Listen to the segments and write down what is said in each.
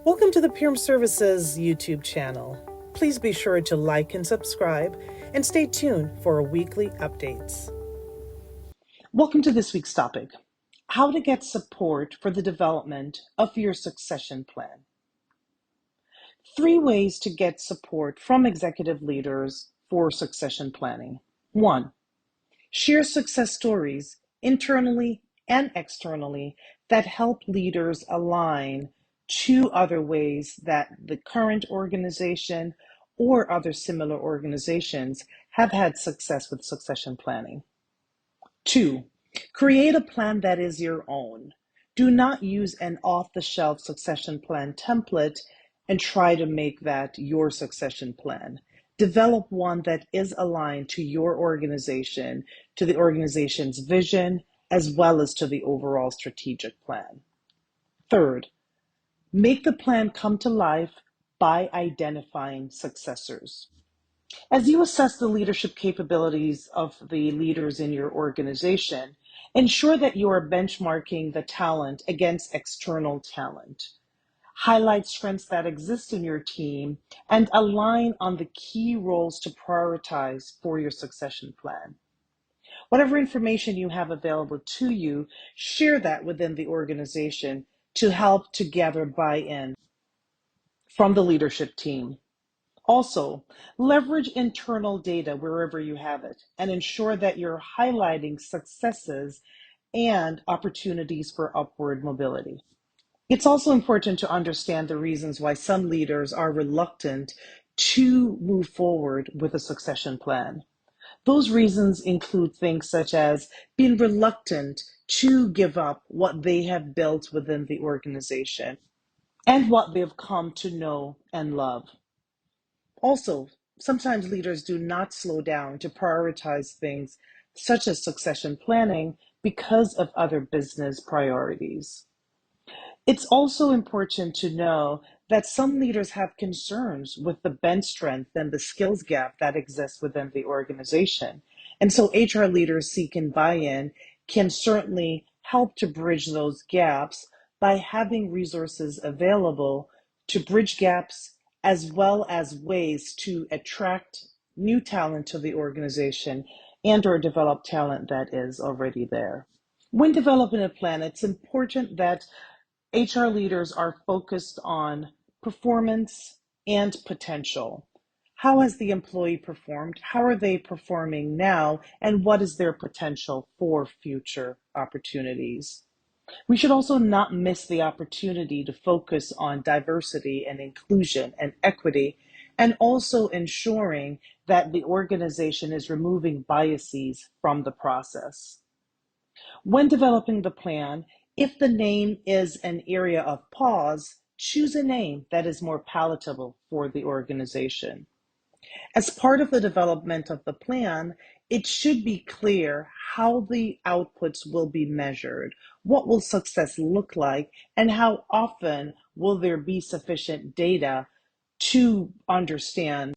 Welcome to the PEARRM Services YouTube channel. Please be sure to like and subscribe and stay tuned for weekly updates. Welcome to this week's topic, how to get support for the development of your succession plan. 3 ways to get support from executive leaders for succession planning. 1. Share success stories internally and externally that help leaders align to other ways that the current organization or other similar organizations have had success with succession planning. 2, create a plan that is your own. Do not use an off-the-shelf succession plan template and try to make that your succession plan. Develop one that is aligned to your organization, to the organization's vision, as well as to the overall strategic plan. Third, make the plan come to life by identifying successors. As you assess the leadership capabilities of the leaders in your organization, ensure that you are benchmarking the talent against external talent. Highlight strengths that exist in your team and align on the key roles to prioritize for your succession plan. Whatever information you have available to you, share that within the organization to help to gather buy-in from the leadership team. Also, leverage internal data wherever you have it and ensure that you're highlighting successes and opportunities for upward mobility. It's also important to understand the reasons why some leaders are reluctant to move forward with a succession plan. Those reasons include things such as being reluctant to give up what they have built within the organization and what they've come to know and love. Also, sometimes leaders do not slow down to prioritize things such as succession planning because of other business priorities. It's also important to know that some leaders have concerns with the bench strength and the skills gap that exists within the organization. And so HR leaders seeking buy-in can certainly help to bridge those gaps by having resources available to bridge gaps as well as ways to attract new talent to the organization and or develop talent that is already there. When developing a plan, it's important that HR leaders are focused on performance and potential. How has the employee performed? How are they performing now? And what is their potential for future opportunities? We should also not miss the opportunity to focus on diversity and inclusion and equity, and also ensuring that the organization is removing biases from the process. When developing the plan, if the name is an area of pause, choose a name that is more palatable for the organization. As part of the development of the plan, it should be clear how the outputs will be measured, what will success look like, and how often will there be sufficient data to understand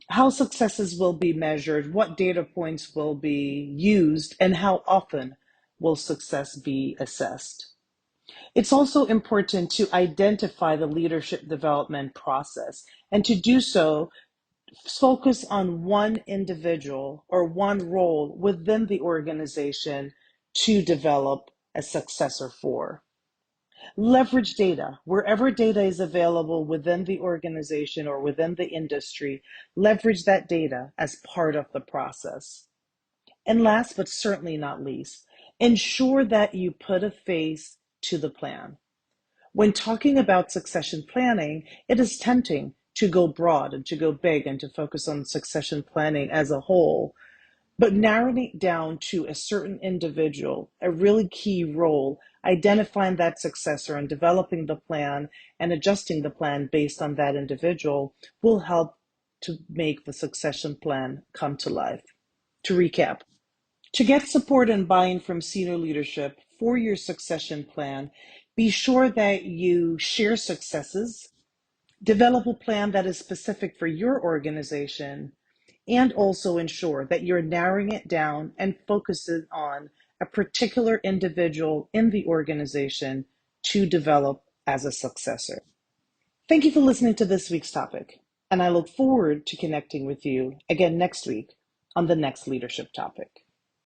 how successes will be measured, what data points will be used, and how often will success be assessed. It's also important to identify the leadership development process, and to do so, focus on one individual or one role within the organization to develop a successor for. Leverage data. Wherever data is available within the organization or within the industry, leverage that data as part of the process. And last but certainly not least, ensure that you put a face to the plan. When talking about succession planning, it is tempting to go broad and to go big and to focus on succession planning as a whole, but narrowing it down to a certain individual, a really key role, identifying that successor and developing the plan and adjusting the plan based on that individual will help to make the succession plan come to life. To recap, to get support and buy-in from senior leadership for your succession plan, be sure that you share successes, develop a plan that is specific for your organization, and also ensure that you're narrowing it down and focusing on a particular individual in the organization to develop as a successor. Thank you for listening to this week's topic, and I look forward to connecting with you again next week on the next leadership topic.